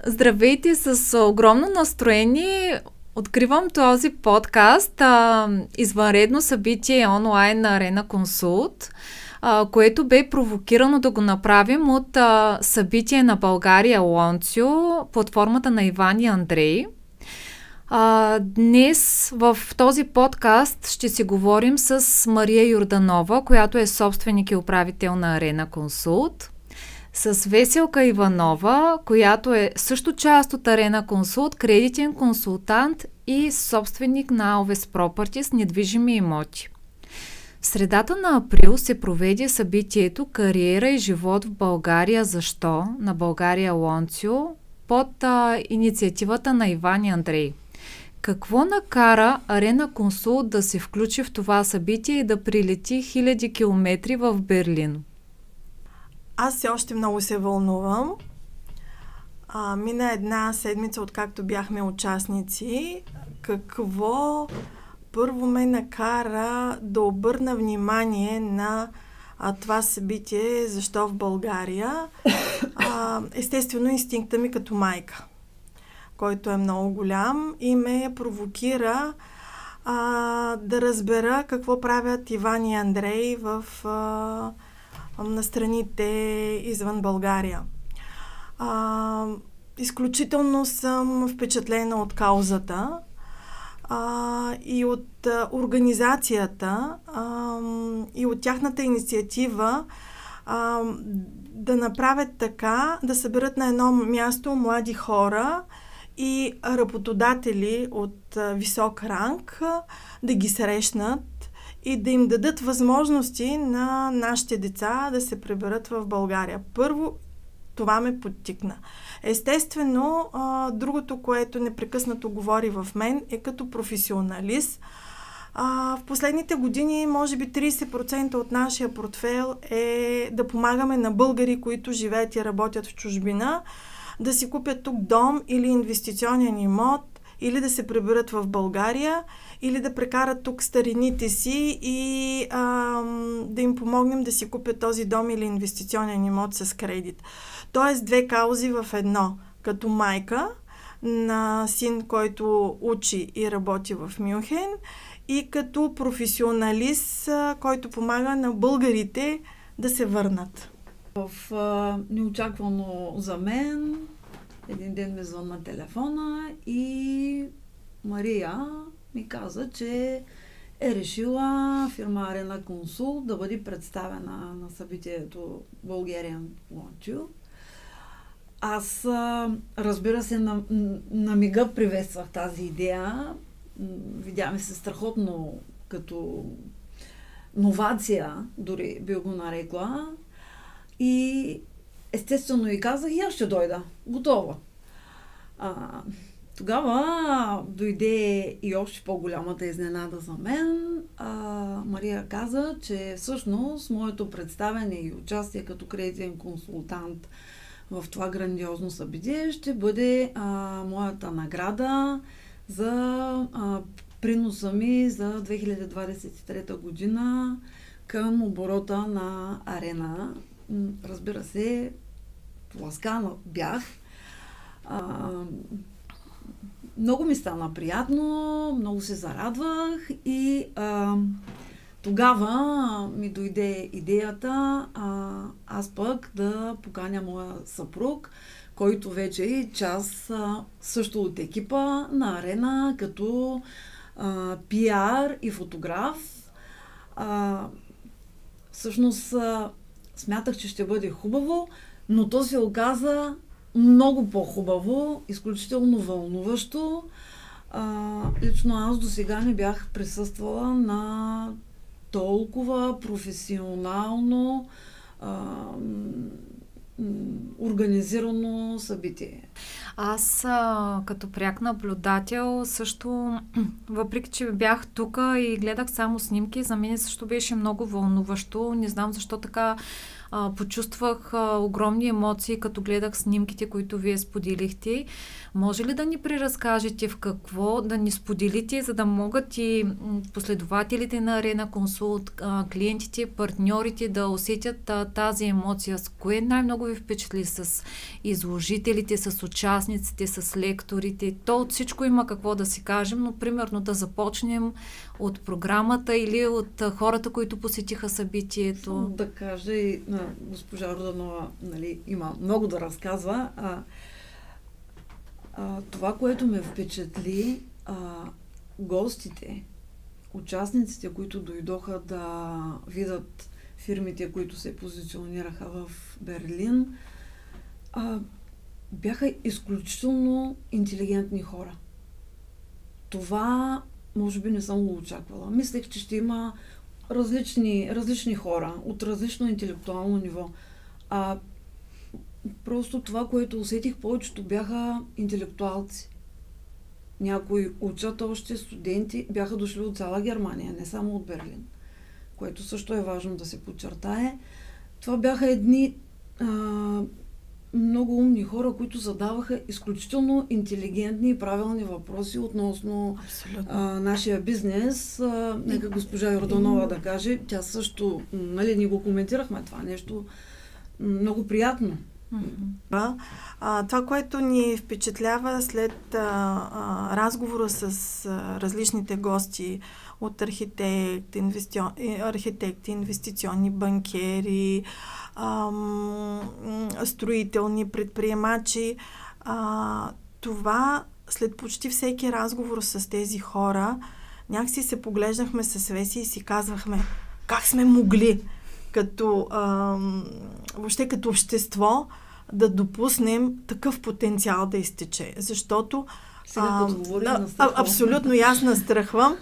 Здравейте, с огромно настроение откривам този подкаст. Извънредно събитие онлайн на Арена Консулт, което бе провокирано да го направим от събитие на България Лонцио, платформата на Иван и Андрей. Днес в този подкаст ще си говорим с Мария Йорданова, която е собственик и управител на Арена Консулт, с Веселка Иванова, която е също част от Арена Консулт, кредитен консултант и собственик на Alves Properties, недвижими имоти. В средата на април се проведе събитието "Кариера и живот в България. Защо?" на България Лонцио под инициативата на Иван и Андрей. Какво накара Арена Консулт да се включи в това събитие и да прилети хиляди километри в Берлин? Аз все още много се вълнувам. Мина една седмица, откакто бяхме участници. Какво първо ме накара да обърна внимание на това събитие "Защо в България?" Естествено, инстинкта ми като майка, който е много голям и ме провокира да разбера какво правят Иван и Андрей на страните извън България. Изключително съм впечатлена от каузата и от организацията и от тяхната инициатива да направят така, да съберат на едно място млади хора и работодатели от висок ранг, да ги срещнат и да им дадат възможности на нашите деца да се приберат в България. Първо, това ме подтикна. Естествено, другото, което непрекъснато говори в мен, е като професионалист. В последните години, може би 30% от нашия портфейл е да помагаме на българи, които живеят и работят в чужбина, да си купят тук дом или инвестиционен имот, или да се приберат в България, или да прекарат тук старините си и да им помогнем да си купят този дом или инвестиционен имот с кредит. Тоест две каузи в едно. Като майка на син, който учи и работи в Мюнхен, и като професионалист, който помага на българите да се върнат. Неочаквано за мен един ден ми звънна телефона и Мария ми каза, че е решила фирма Арена Консулт да бъде представена на събитието Bulgarian Launch. Аз, разбира се, на мига приветствах тази идея. Видяме се страхотно като новация, дори би го нарекла. И естествено и казах, и аз ще дойда. Готова. Тогава дойде и още по-голямата изненада за мен. Мария каза, че всъщност моето представяне и участие като кредитен консултант в това грандиозно събитие ще бъде моята награда за приноса ми за 2023 година към оборота на Арена. Разбира се, поласкана бях. Много ми стана приятно, много се зарадвах и тогава ми дойде идеята аз пък да поканя моя съпруг, който вече е част също от екипа на Арена, като пиар и фотограф. Всъщност смятах, че ще бъде хубаво, но то се оказа много по-хубаво, изключително вълнуващо. Лично аз досега не бях присъствала на толкова професионално организирано събитие. Аз като пряк наблюдател също, въпреки че бях тук и гледах само снимки, за мен също беше много вълнуващо. Не знам защо така почувствах огромни емоции, като гледах снимките, които вие споделихте. Може ли да ни преразкажете в какво, да ни споделите, за да могат и последователите на Арена Консулт, клиентите, партньорите да усетят тази емоция? С кое най-много ви впечатли? С изложителите, с участниците, с лекторите? То от всичко има какво да си кажем, но примерно да започнем от програмата или от хората, които посетиха събитието. Да кажа и на госпожа Йорданова, има много да разказва. Това, което ме впечатли, гостите, участниците, които дойдоха да видят фирмите, които се позиционираха в Берлин, бяха изключително интелигентни хора. Това може би не съм го очаквала. Мислех, че ще има различни хора от различно интелектуално ниво. Просто това, което усетих, повечето бяха интелектуалци. Някои учат още, студенти, бяха дошли от цяла Германия, не само от Берлин, което също е важно да се подчертае. Това бяха едни много умни хора, които задаваха изключително интелигентни и правилни въпроси относно нашия бизнес. Нека госпожа Йорданова да каже, тя също, ние го коментирахме това нещо, много приятно. Това, което ни впечатлява след разговора с различните гости от архитекти, инвестиционни банкери, строителни предприемачи, това след почти всеки разговор с тези хора, някакси се поглеждахме със Веси и си казвахме как сме могли въобще като общество да допуснем такъв потенциал да изтече. Защото абсолютно аз настрахвам.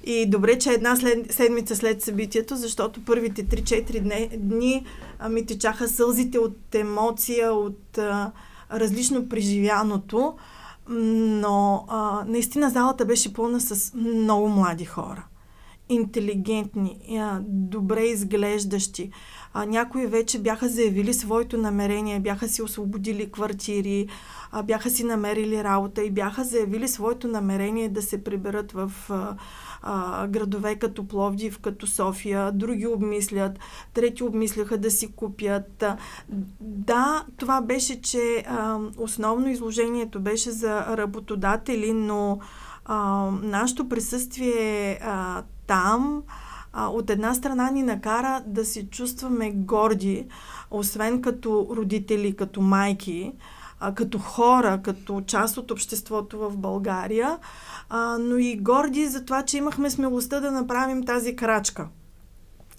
И добре, че една седмица след събитието, защото първите 3-4 дни ми течаха сълзите от емоция, от различно преживяното, но наистина залата беше пълна с много млади хора. Интелигентни, добре изглеждащи. Някои вече бяха заявили своето намерение, бяха си освободили квартири, бяха си намерили работа и бяха заявили своето намерение да се приберат в градове като Пловдив, като София, други обмислят, трети обмисляха да си купят. Да, това беше, че основно изложението беше за работодатели, но нашето присъствие там от една страна ни накара да се чувстваме горди, освен като родители, като майки, като хора, като част от обществото в България, но и горди за това, че имахме смелостта да направим тази крачка.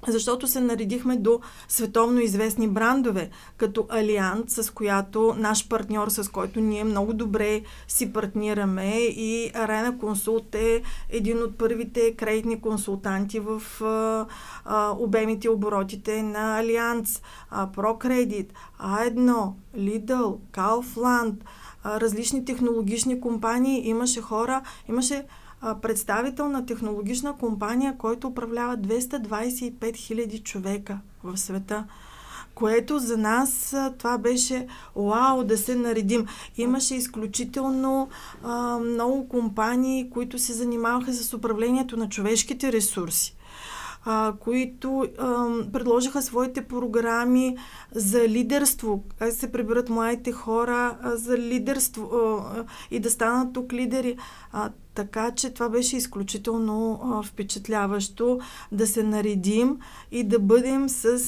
Защото се наредихме до световно известни брандове, като Алианс, с която наш партньор, с който ние много добре си партнираме, и Арена Консулт е един от първите кредитни консултанти в обемите и оборотите на Алианс, Прокредит, А1, Lidl, Kaufland, различни технологични компании. Имаше представител на технологична компания, който управлява 225 000 човека в света, което за нас това беше вау, да се наредим. Имаше изключително много компании, които се занимаваха с управлението на човешките ресурси, които предложиха своите програми за лидерство, как се приберат младите хора за лидерство и да станат тук лидери. Така че това беше изключително впечатляващо да се наредим и да бъдем с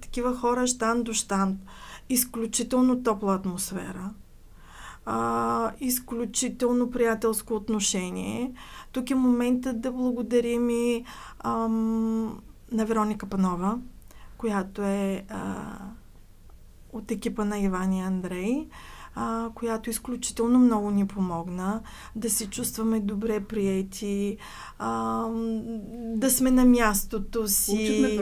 такива хора щанд до щанд. Изключително топла атмосфера. Изключително приятелско отношение. Тук е моментът да благодарим и на Вероника Панова, която е от екипа на Иван и Андрей. която изключително много ни помогна да се чувстваме добре приети, да сме на мястото си.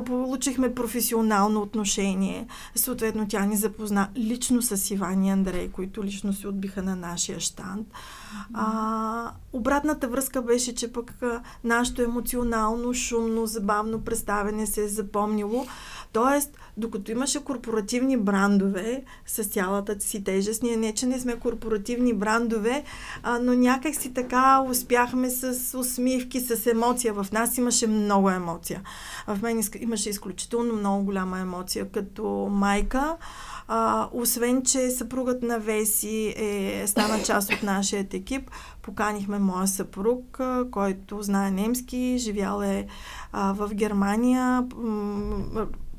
Получихме професионално отношение. Съответно, тя ни запозна лично с Иван и Андрей, които лично се отбиха на нашия щанд. Обратната връзка беше, че пък нашето емоционално, шумно, забавно представяне се е запомнило. Тоест, докато имаше корпоративни брандове с цялата си тежест, ние не, че не сме корпоративни брандове, но някак си така успяхме с усмивки, с емоция. В нас имаше много емоция. В мен имаше изключително много голяма емоция като майка. Освен, че съпругът на Веси стана част от нашия екип, поканихме моя съпруг, който знае немски, живял е в Германия,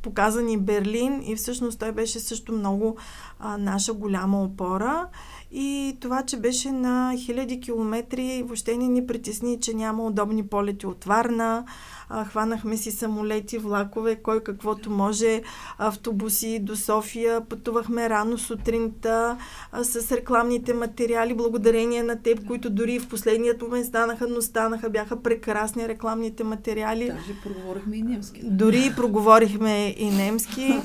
показан и Берлин, и всъщност той беше също много наша голяма опора. И това, че беше на 1000 километри, въобще не ни притесни, че няма удобни полети от Варна. Хванахме си самолети, влакове, кой каквото може, автобуси до София. Пътувахме рано сутринта с рекламните материали, благодарение на теб, които дори в последният момент станаха, бяха прекрасни рекламните материали. Даже проговорихме и немски. Дори проговорихме и немски.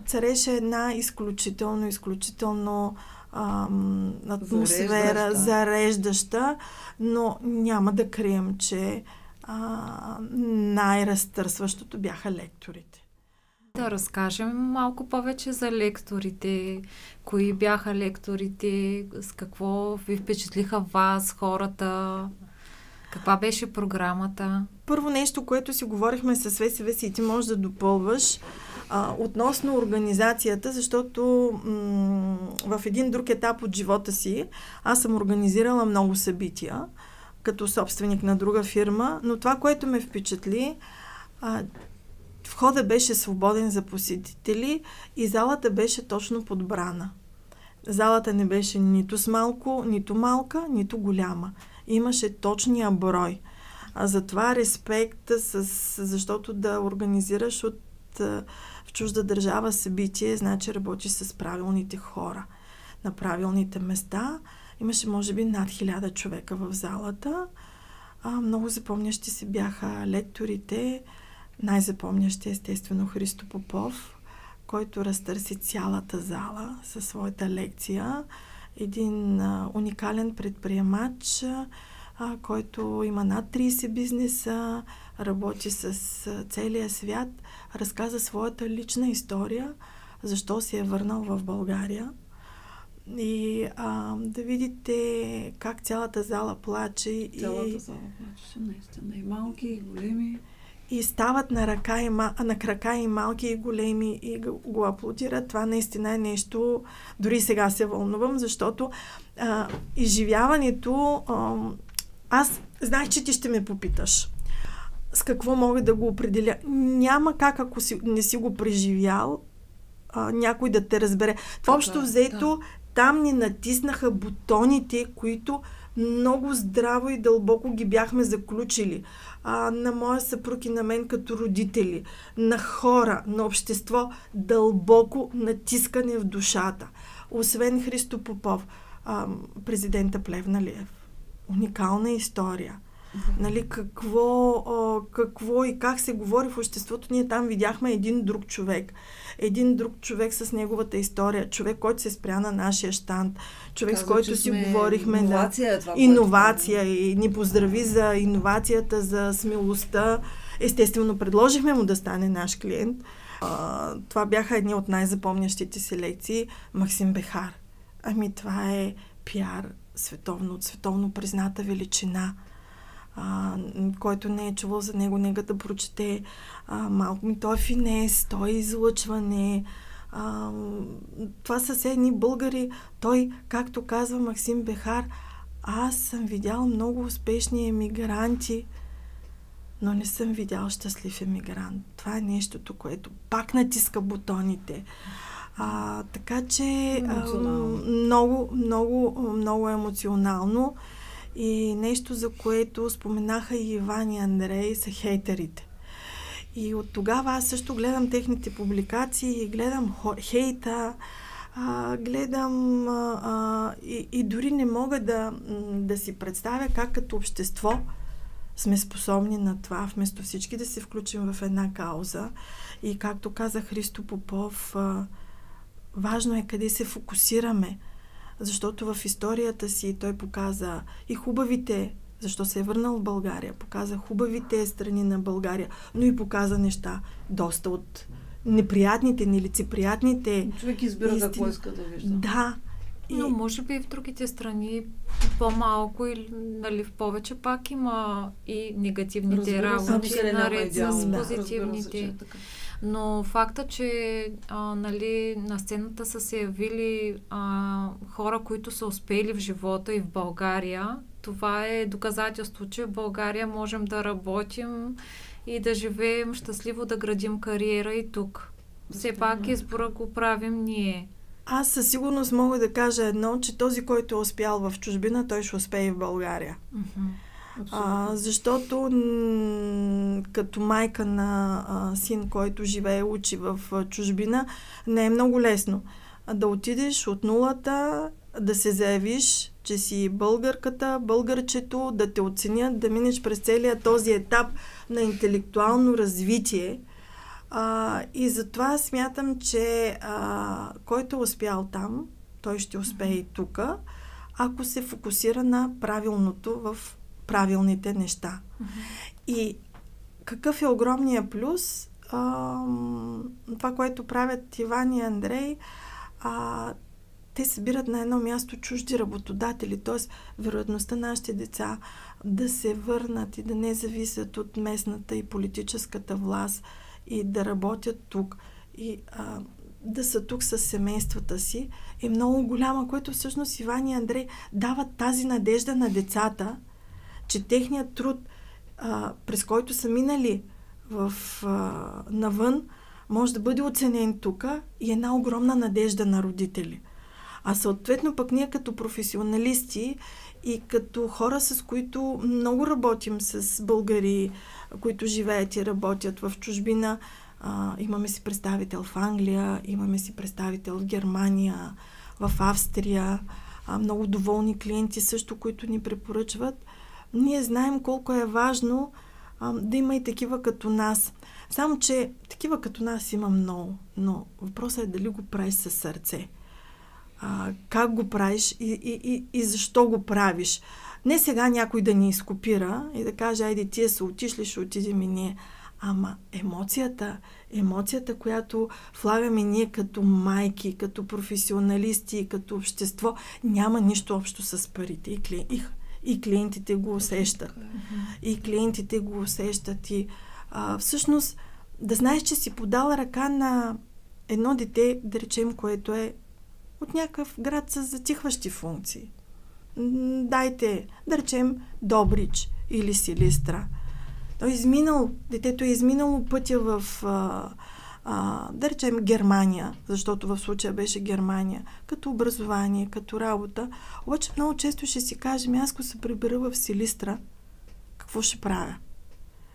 Цареше една изключително атмосфера, зареждаща, но няма да крием, че най-разтърсващото бяха лекторите. Да разкажем малко повече за лекторите. Кои бяха лекторите? С какво ви впечатлиха вас, хората? Каква беше програмата? Първо нещо, което си говорихме с Веси и ти можеш да допълваш, относно организацията, защото в един друг етап от живота си аз съм организирала много събития като собственик на друга фирма, но това, което ме впечатли, входът беше свободен за посетители и залата беше точно подбрана. Залата не беше нито нито малка, нито голяма. Имаше точния брой. Затова респект, защото да организираш в чужда държава събитие, значи работиш с правилните хора на правилните места. Имаше, може би, над 1000 човека в залата. Много запомнящи си бяха лекторите. Най-запомнящи, естествено, Христо Попов, който разтърси цялата зала със своята лекция. Един уникален предприемач, който има над 30 бизнеса, работи с целия свят, разказа своята лична история, защо се е върнал в България. И да видите как цялата зала плаче. Цялата зала плачеше, наистина. И малки, и големи. И стават на крака и малки, и големи, и го аплодират. Това наистина е нещо... Дори сега се вълнувам, защото изживяването... Аз знаех, че ти ще ме попиташ с какво мога да го определя. Няма как, ако не си го преживял, някой да те разбере. Това общо взето, там ни натиснаха бутоните, които много здраво и дълбоко ги бяхме заключили. На моя съпруг и на мен като родители, на хора, на общество, дълбоко натискане в душата. Освен Христо Попов, президента Плевналиев. Уникална история. Нали, какво и как се говори в обществото. Ние там видяхме един друг човек с неговата история, човек, който се спря на нашия щанд, човек, с който си говорихме. Иновация и ни поздрави за иновацията, за смелостта. Естествено, предложихме му да стане наш клиент. Това бяха едни от най-запомнящите си лекции. Максим Бехар. Това е пиар, световно призната величина. Който не е чувал за него, нека да прочете малко. Той е финес, той е излъчване. Това са все едни българи. Той, както казва Максим Бехар, аз съм видял много успешни емигранти, но не съм видял щастлив емигрант. Това е нещото, което пак натиска бутоните. Така че много емоционално. И нещо, за което споменаха и Иван и Андрей, са хейтерите. И от тогава аз също гледам техните публикации и гледам хейта, гледам и дори не мога да си представя как като общество сме способни на това, вместо всички да се включим в една кауза. И както каза Христо Попов, важно е къде се фокусираме, защото в историята си той показа и хубавите, защо се е върнал в България, показа хубавите страни на България, но и показа неща доста от неприятните, нелицеприятните. Човек избира какво иска да вижда. Да. Но може би в другите страни по-малко или нали, в повече пак има и негативните работи, наред с позитивните. Но факта, че нали, на сцената са се явили хора, които са успели в живота и в България, това е доказателство, че в България можем да работим и да живеем щастливо, да градим кариера и тук. Все пак избора го правим ние. Аз със сигурност мога да кажа едно, че този, който е успял в чужбина, той ще успее и в България. Защото като майка на син, който живее, учи в чужбина, не е много лесно да отидеш от нулата, да се заявиш, че си българката, българчето, да те оценят, да минеш през целия този етап на интелектуално развитие. И затова смятам, че който е успял там, той ще успее и тук, ако се фокусира на правилното в правилните неща. И какъв е огромният плюс? Това, което правят Иван и Андрей, те събират на едно място чужди работодатели, т.е. вероятността нашите деца да се върнат и да не зависят от местната и политическата власт и да работят тук и да са тук с семействата си е много голяма, което всъщност Иван и Андрей дават тази надежда на децата, че техният труд, през който са минали навън, може да бъде оценен тук и една огромна надежда на родители. А съответно пък ние като професионалисти и като хора, с които много работим с българи, които живеят и работят в чужбина, имаме си представител в Англия, имаме си представител в Германия, в Австрия, много доволни клиенти също, които ни препоръчват. Ние знаем колко е важно да има и такива като нас. Само, че такива като нас има много, но въпросът е дали го правиш със сърце. Как го правиш и защо го правиш. Не сега някой да ни изкопира и да каже, айде тия са отишли, ще отидем и ние. Ама емоцията, която влагаме ние като майки, като професионалисти, като общество, няма нищо общо с парите. И клиентите го усещат. И клиентите го усещат. И всъщност да знаеш, че си подала ръка на едно дете, да речем, което е от някакъв град с затихващи функции. Дайте, да речем, Добрич или Силистра. Детето е изминало пътя в, да речем, Германия, защото в случая беше Германия, като образование, като работа. Обаче много често ще си кажем, аз ако се прибера в Силистра, какво ще правя?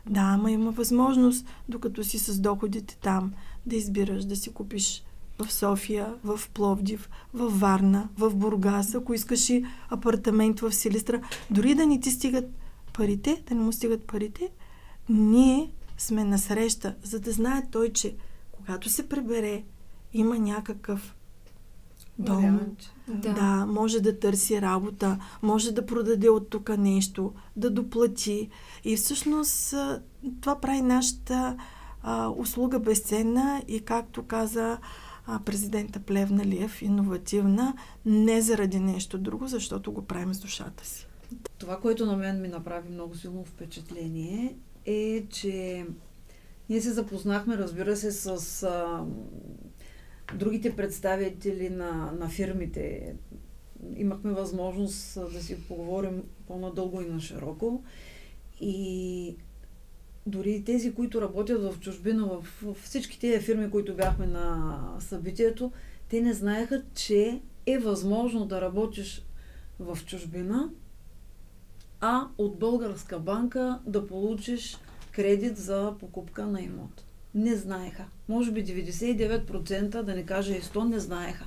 Да, ама има възможност, докато си с доходите там, да избираш, да си купиш в София, в Пловдив, в Варна, в Бургас, ако искаш и апартамент в Силистра. Дори да не ти стигат парите, да не му стигат парите, ние сме насреща, за да знае той, че когато се прибере, има някакъв дом. Да, може да търси работа, може да продаде от тук нещо, да доплати. И всъщност това прави нашата услуга безценна и, както каза президента Плевнелиев, иновативна, не заради нещо друго, защото го правим с душата си. Това, което на мен ми направи много силно впечатление, е, че ние се запознахме, разбира се, с другите представители на фирмите. Имахме възможност да си поговорим по-надълго и на широко. И дори тези, които работят в чужбина, в всички тези фирми, които бяхме на събитието, те не знаеха, че е възможно да работиш в чужбина, а от българска банка да получиш кредит за покупка на имот. Не знаеха. Може би 99%, да не кажа и 100%, не знаеха.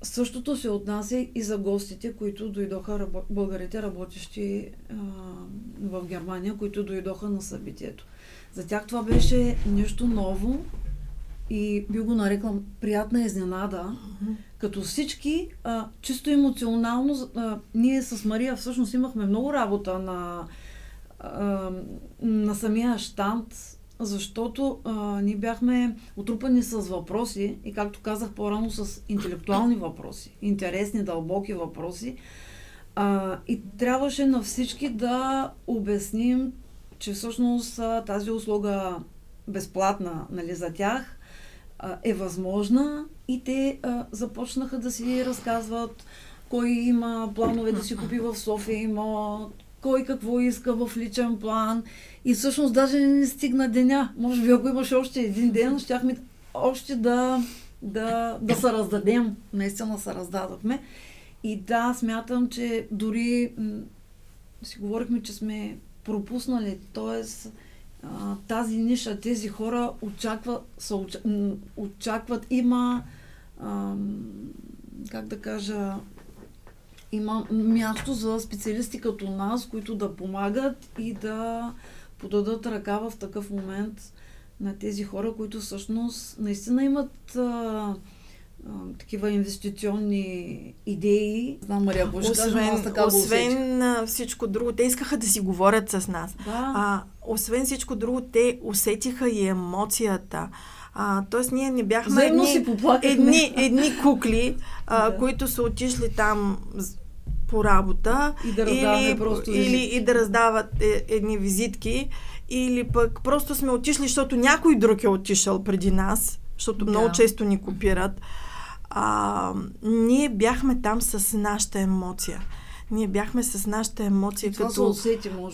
същото се отнася и за гостите, които дойдоха, българите работещи в Германия, които дойдоха на събитието. За тях това беше нещо ново и би го нарекла приятна изненада, като всички, чисто емоционално, ние с Мария всъщност имахме много работа на самия щанд, защото ние бяхме отрупани с въпроси и, както казах по-рано, с интелектуални въпроси, интересни, дълбоки въпроси. И трябваше на всички да обясним, че всъщност тази услуга безплатна, нали, за тях е възможна, и те започнаха да си разказват кой има планове да си купи в София имот, кой какво иска в личен план. И всъщност даже не стигна деня. Може би ако имаше още един ден, щяхме още да се раздадем. Наистина се раздадохме. И да, смятам, че дори си говорихме, че сме пропуснали. Тоест, тази ниша, тези хора очакват, има как да кажа, има място за специалисти като нас, които да помагат и да подадат ръка в такъв момент на тези хора, които всъщност наистина имат такива инвестиционни идеи. Знам, Мария, освен всичко друго, те искаха да си говорят с нас. Да. Освен всичко друго, те усетиха и емоцията. Тоест ние не бяхме едни кукли, които са отишли там по работа и да раздават едни визитки, или пък просто сме отишли, защото някой друг е отишъл преди нас, защото много често ни копират. Ние бяхме там с нашата емоция. Ние бяхме с нашата емоция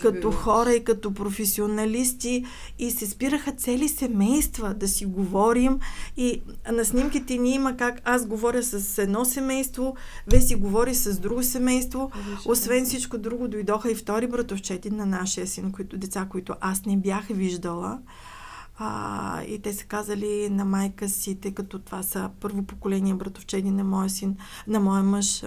като хора и като професионалисти, и се спираха цели семейства да си говорим, и на снимките ни има как аз говоря с едно семейство, Веси говори с друго семейство. Освен всичко друго, дойдоха и втори братовчети на нашия син, деца, които аз не бях виждала. И те са казали на майка си, тъй като това са първо поколение братовчеди на моя син, на моя мъж,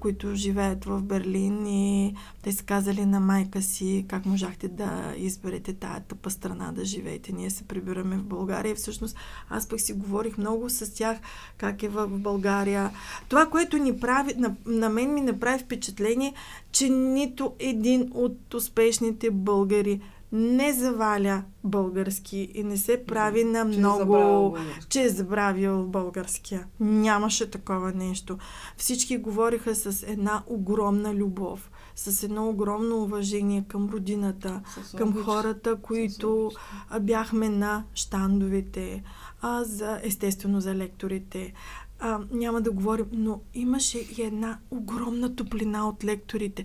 които живеят в Берлин, и те са казали на майка си: как можахте да изберете тая тъпа страна да живеете, ние се прибираме в България. Всъщност аз пък си говорих много с тях как е в България. Това, което ни прави, на мен ми направи впечатление, че нито един от успешните българи не заваля български и не се прави на много, че е забравил българския. Нямаше такова нещо. Всички говориха с една огромна любов, с едно огромно уважение към родината, към хората, които бяхме на щандовете, естествено за лекторите. Няма да говорим, но имаше и една огромна топлина от лекторите.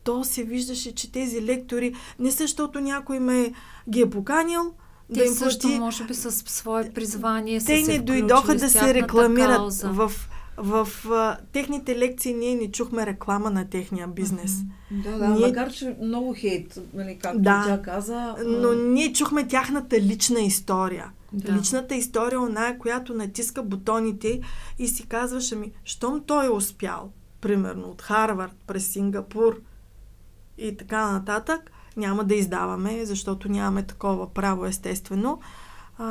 То се виждаше, че тези лектори не са, защото някой ги е поканил да им също, може би, със свое призвание те не дойдоха да се рекламират. В техните лекции ние не чухме реклама на техния бизнес. Макар че много хейт, нали, както тя каза. Но ние чухме тяхната лична история. Личната история, оная, която натиска бутоните и си казваше щом той е успял, примерно от Харвард през Сингапур и така нататък, няма да издаваме, защото нямаме такова право, естествено.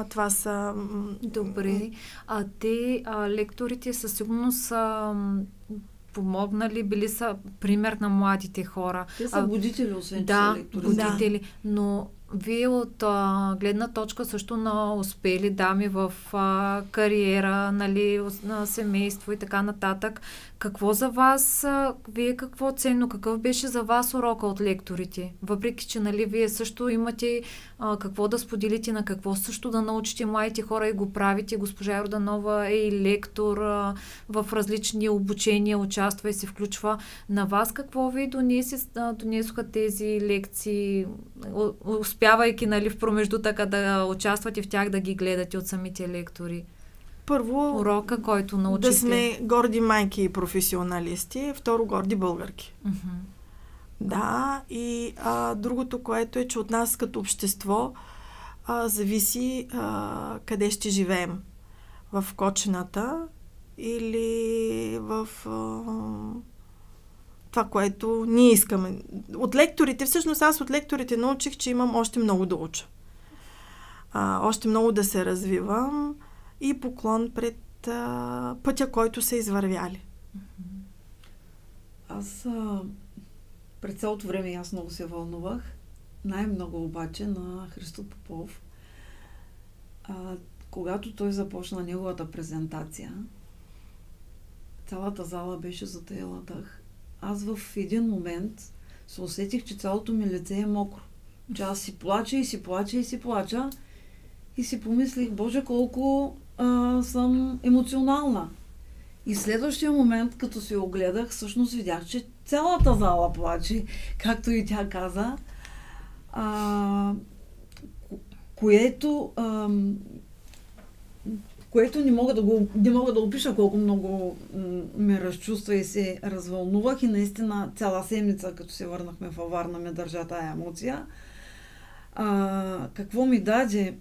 Това са... Добре. Те, лекторите със сигурност са помогнали, били са пример на младите хора. Те са будители, освен че са лектори. Будители. Но вие от гледна точка също на успели дами в кариера, нали, на семейство и така нататък, какво за вас, вие какво ценно, какъв беше за вас урока от лекторите? Въпреки че, нали, вие също имате какво да споделите, на какво също да научите младите хора и го правите. Госпожа Йорданова е и лектор в различни обучения, участва и се включва. На вас какво ви донесоха тези лекции, успявайки, нали, в промеждутъка да участвате в тях, да ги гледате от самите лектори? Първо, урока, който научите. Да сме горди майки и професионалисти, второ, горди българки. Да, и другото, което е, че от нас като общество зависи къде ще живеем. В Кочината или в това, което ние искаме. От лекторите, всъщност аз от лекторите научих, че имам още много да уча. Още много да се развивам и поклон пред пътя, който са извървяли. Аз пред цялото време аз много се вълнувах. Най-много обаче на Христо Попов. Когато той започна неговата презентация, цялата зала беше затаила дъх. Аз в един момент се усетих, че цялото ми лице е мокро. Че аз си плача и си плача и си плача. И си помислих, Боже, колко съм емоционална. И следващия момент, като се огледах, всъщност видях, че цялата зала плаче, както и тя каза. Което не мога да опиша колко много ме разчувства и се развълнувах и наистина цяла седмица, като се върнахме във Варна, ме държа тая емоция. Какво ми даде?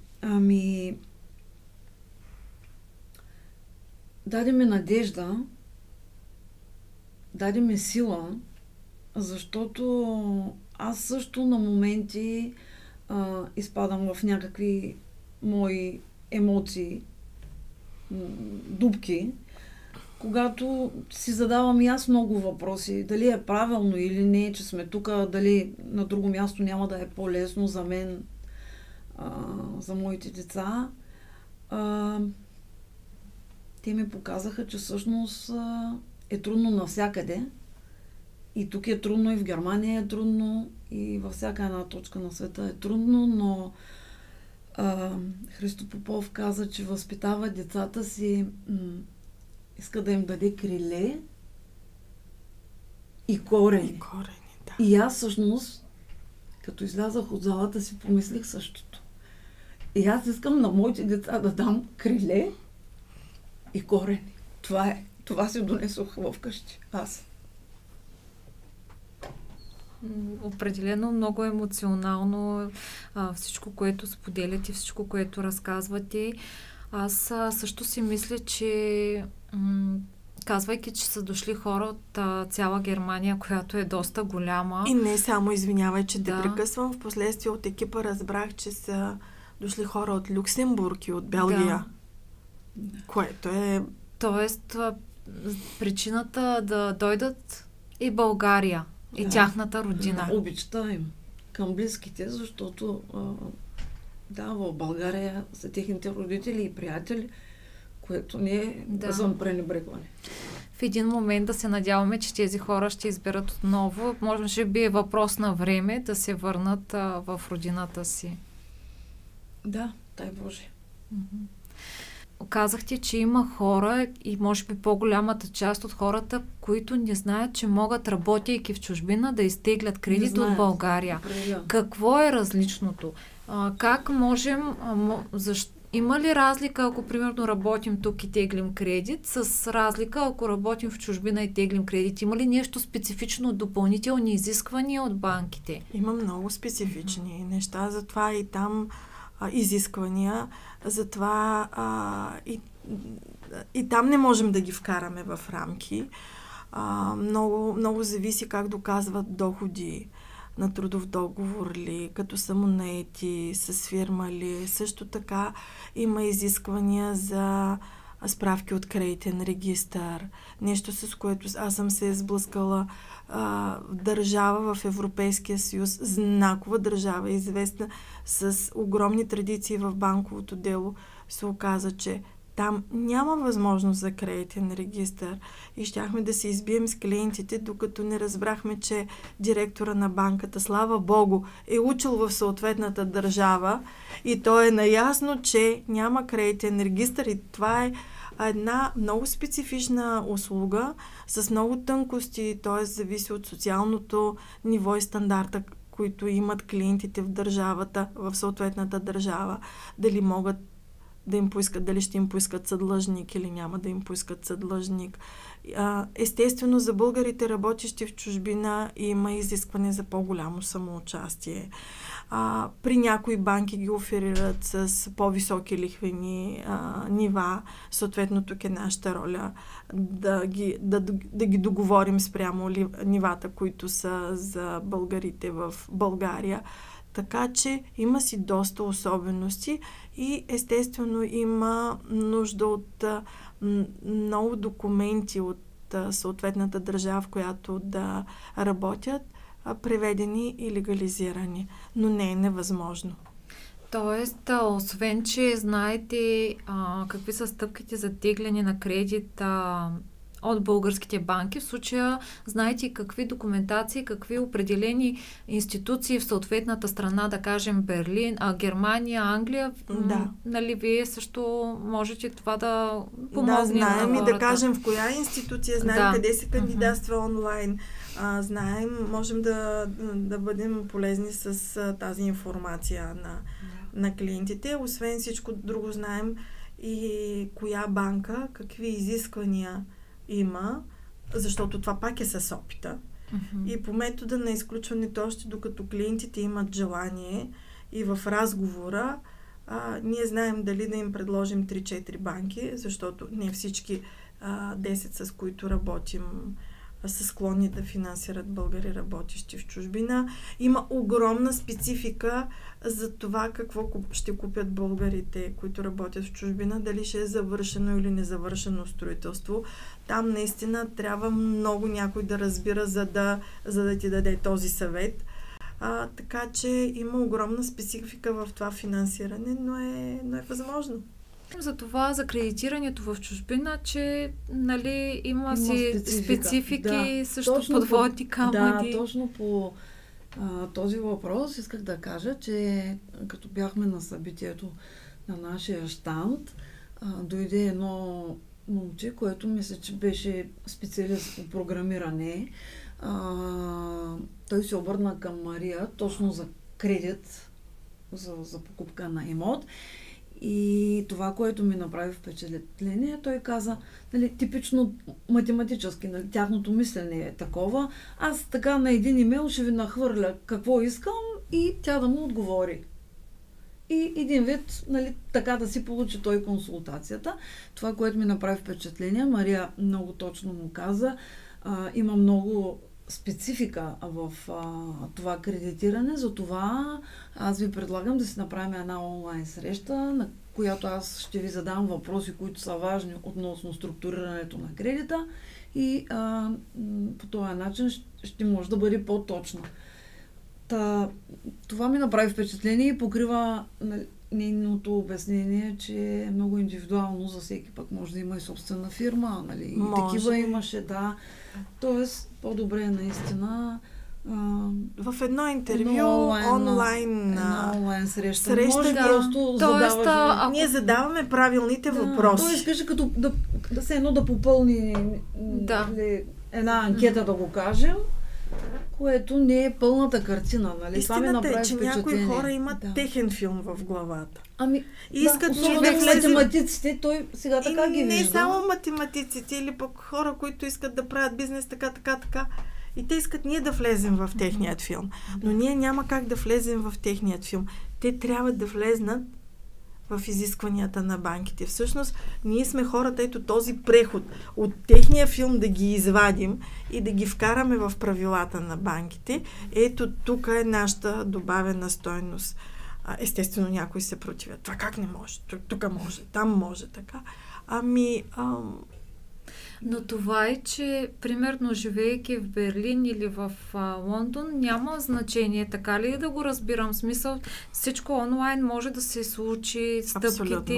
Даде ми надежда, даде ми сила, защото аз също на моменти изпадам в някакви мои емоции, дупки, когато си задавам и аз много въпроси, дали е правилно или не, че сме тук, дали на друго място няма да е по-лесно за мен, за моите деца. Те ми показаха, че всъщност е трудно навсякъде. И тук е трудно, и в Германия е трудно, и във всяка една точка на света е трудно, но Христо Попов каза, че възпитава децата си, иска да им даде криле и корени. Да. И аз всъщност, като излязах от залата, си помислих същото. И аз искам на моите деца да дам криле и корени. Това е. Това си донесох вкъщи. Аз. Определено много емоционално всичко, което споделяте, всичко, което разказвате. Аз също си мисля, че казвайки, че са дошли хора от цяла Германия, която е доста голяма. И не само, извинявай, че те прекъсвам. Впоследствие от екипа разбрах, че са дошли хора от Люксембург и от Белгия. Да. Което е... Тоест, причината да дойдат и България. И тяхната родина. Обичта им към близките, защото в България са техните родители и приятели, което не е за пренебрегване. В един момент да се надяваме, че тези хора ще изберат отново. Може би е въпрос на време да се върнат в родината си. Да, дай Боже. Казахте, че има хора и може би по-голямата част от хората, които не знаят, че могат, работейки в чужбина, да изтеглят кредит от България. Какво е различното? Как можем... Има ли разлика, ако примерно работим тук и теглим кредит, с разлика, ако работим в чужбина и теглим кредит? Има ли нещо специфично, допълнителни изисквания от банките? Има много специфични неща, затова и там изисквания, затова и там не можем да ги вкараме в рамки. Много, много зависи как доказват доходи на трудов договор ли, като самонаети, с фирма ли. Също така има изисквания за справки от кредитен регистър. Нещо, с което аз съм се сблъскала. Държава в Европейския съюз, знакова държава, известна с огромни традиции в банковото дело, се оказа, че там няма възможност за кредитен регистър и щяхме да се избием с клиентите, докато не разбрахме, че директора на банката, слава Богу, е учил в съответната държава и той е наясно, че няма кредитен регистър и това е една много специфична услуга с много тънкости, т.е. зависи от социалното ниво и стандарта, които имат клиентите в държавата, в съответната държава, дали могат да им поискат, дали ще им поискат съдлъжник или няма да им поискат съдлъжник. Естествено, за българите, работещи в чужбина, има изискване за по-голямо самоучастие. При някои банки ги оферират с по-високи лихвени нива. Съответно, тук е нашата роля да ги договорим спрямо нивата, които са за българите в България. Така че има си доста особености и естествено има нужда от много документи от съответната държава, в която да работят, преведени и легализирани. Но не е невъзможно. Тоест, освен, че знаете какви са стъпките за тегляне на кредит от българските банки, в случая знаете какви документации, какви определени институции в съответната страна, да кажем Берлин, Германия, Англия, нали вие също можете това да помогне. Да, знаем на и да кажем в коя институция, знаем къде се кандидатства онлайн, знаем, можем да бъдем полезни с тази информация на клиентите. Освен всичко друго знаем и коя банка, какви изисквания има, защото това пак е с опита. И по метода на изключването, още докато клиентите имат желание и в разговора, ние знаем дали да им предложим 3-4 банки, защото не всички 10, с които работим, са склонни да финансират българи, работещи в чужбина. Има огромна специфика за това какво ще купят българите, които работят в чужбина, дали ще е завършено или незавършено строителство. Там наистина трябва много някой да разбира, за да ти даде този съвет. Така че има огромна специфика в това финансиране, но е възможно. За това, за кредитирането в чужбина, че нали, има си специфики, също подводни камъни. Да, точно по този въпрос исках да кажа, че като бяхме на събитието на нашия щанд, дойде едно момче, което мисля, че беше специалист по програмиране. Той се обърна към Мария точно за кредит, за покупка на имот. И това, което ми направи впечатление, той каза, нали, типично математически, нали, тяхното мислене е такова. Аз така на един имейл ще ви нахвърля какво искам и тя да му отговори. И един вид, нали, така да си получи той консултацията. Това, което ми направи впечатление, Мария много точно му каза, има много специфика в това кредитиране, затова аз ви предлагам да си направим една онлайн среща, на която аз ще ви задам въпроси, които са важни относно структурирането на кредита и по този начин ще може да бъде по-точно. Това ми направи впечатление и покрива нейното обяснение, че е много индивидуално за всеки, пък може да има и собствена фирма, нали? И такива имаше, да. Тоест, по-добре е наистина в едно интервю, онлайн среща. Може просто ние задаваме правилните въпроси. Тоест, кажи като да попълни една анкета, да го кажем, което не е пълната картина, нали? Истината е, че някои хора имат техен филм в главата. Искат математиците, той сега така ги вижда. Не само математиците, или пък хора, които искат да правят бизнес така. И те искат ние да влезем в техният филм. Но ние няма как да влезем в техният филм. Те трябва да влезнат в изискванията на банките. Всъщност, ние сме хората, ето този преход от техния филм да ги извадим и да ги вкараме в правилата на банките. Ето тук е нашата добавена стойност. Естествено, някои се противят. Това как не може? Тук може, там може, така. Но това е, че примерно живеейки в Берлин или в Лондон, няма значение, така ли да го разбирам? В смисъл, всичко онлайн може да се случи, стъпките. Абсолютно.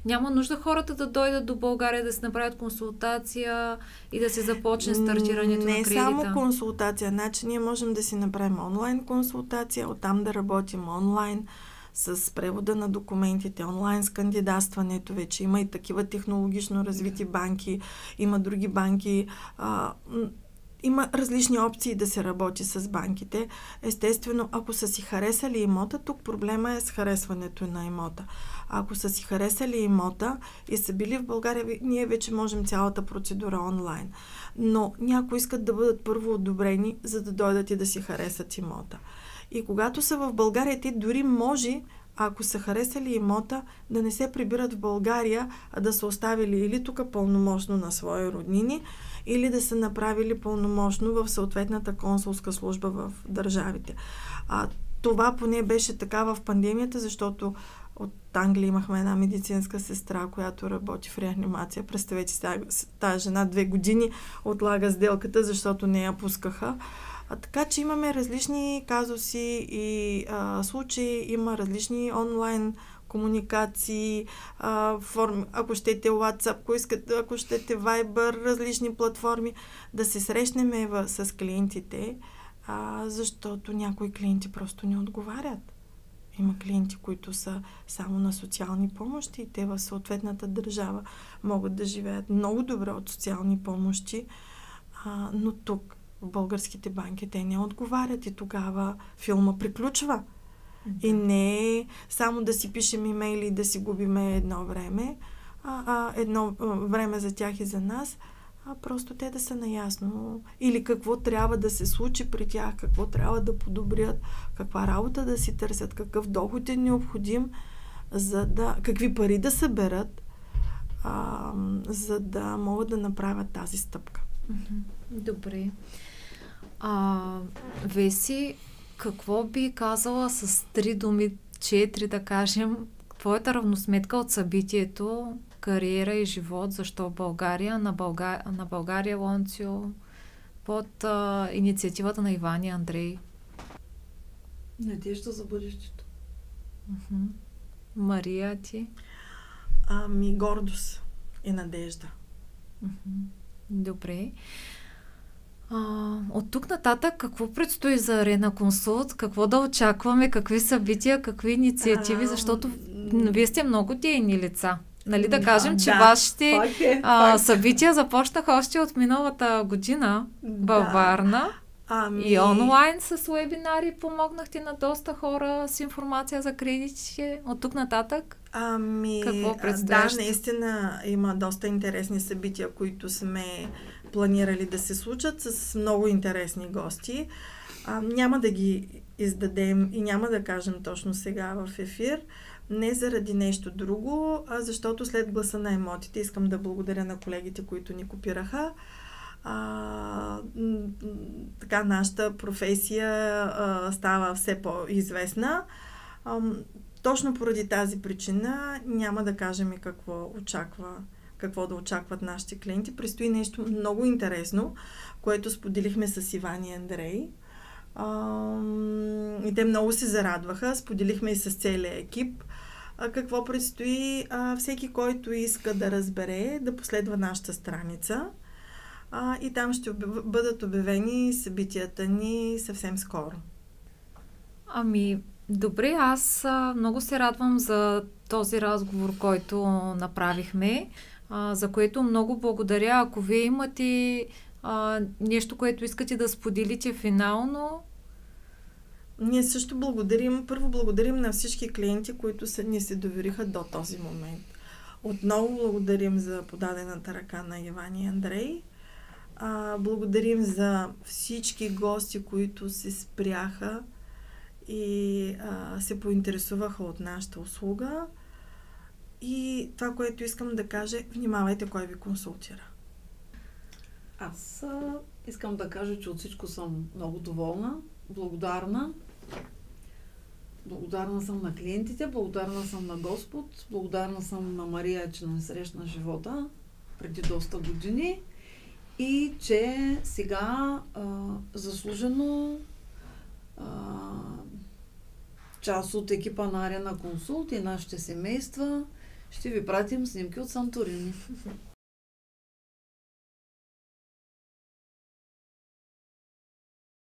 Няма нужда хората да дойдат до България, да се направят консултация и да се започне стартирането на кредита. Не само консултация, значи ние можем да си направим онлайн консултация, оттам да работим онлайн, с превода на документите, онлайн с кандидатстването. Вече има и такива технологично развити банки, има други банки. Има различни опции да се работи с банките. Естествено, ако са си харесали имота, тук проблема е с харесването на имота. Ако са си харесали имота и са били в България, ние вече можем цялата процедура онлайн. Но някои искат да бъдат първо одобрени, за да дойдат и да си харесат имота. И когато са в България, те дори може, ако са харесали имота, да не се прибират в България, а да са оставили или тук пълномощно на свои роднини, или да са направили пълномощно в съответната консулска служба в държавите. Това поне беше така в пандемията, защото от Англия имахме една медицинска сестра, която работи в реанимация. Представете си, тази жена 2 години отлага сделката, защото не я пускаха. Така че имаме различни казуси и случаи, има различни онлайн комуникации, форми, ако щете WhatsApp, ако щете Viber, различни платформи, да се срещнем с клиентите, защото някои клиенти просто не отговарят. Има клиенти, които са само на социални помощи и те в съответната държава могат да живеят много добре от социални помощи, но тук в българските банки те не отговарят и тогава филма приключва. Да. И не е само да си пишем имейли и да си губиме едно време, едно време за тях и за нас, просто те да са наясно. Или какво трябва да се случи при тях, какво трябва да подобрят, каква работа да си търсят, какъв доход е необходим, какви пари да съберат, за да могат да направят тази стъпка. Добре. Веси, какво би казала с 3 думи, 4 да кажем, твоята равносметка от събитието, кариера и живот, защо България, на България Лонцио, под инициативата на Иван и Андрей? Надежда за бъдещето. Мария, ти? Гордост и надежда. Добре. От тук нататък какво предстои за Арена Консулт? Какво да очакваме? Какви събития? Какви инициативи? Защото вие сте много дейни лица. Нали да кажем, че вашите събития започнаха още от миналата година във Варна. И онлайн с уебинари помогнахте на доста хора с информация за кредитите. От тук нататък? Какво предстоящо? Да, наистина има доста интересни събития, които сме планирали да се случат с много интересни гости. Няма да ги издадем и няма да кажем точно сега в ефир. Не заради нещо друго, а защото след гласа на емотите искам да благодаря на колегите, които ни копираха. Така нашата професия става все по-известна. Точно поради тази причина няма да кажем и какво да очакват нашите клиенти. Предстои нещо много интересно, което споделихме с Иван и Андрей. И те много се зарадваха. Споделихме и с целия екип. Какво предстои? Всеки, който иска да разбере, да последва нашата страница. И там ще бъдат обявени събитията ни съвсем скоро. Добре, аз много се радвам за този разговор, който направихме, за което много благодаря. Ако вие имате нещо, което искате да споделите финално. Ние също благодарим. Първо благодарим на всички клиенти, които ни се довериха до този момент. Отново благодарим за подадената ръка на Иван и Андрей. Благодарим за всички гости, които се спряха и се поинтересуваха от нашата услуга. И това, което искам да кажа, внимавайте кой ви консултира. Аз искам да кажа, че от всичко съм много доволна, благодарна. Благодарна съм на клиентите, благодарна съм на Господ, благодарна съм на Мария, че ме срещна живота преди доста години и че сега заслужено част от екипа на Арена Консулт и нашите семейства ще ви пратим снимки от Санторини.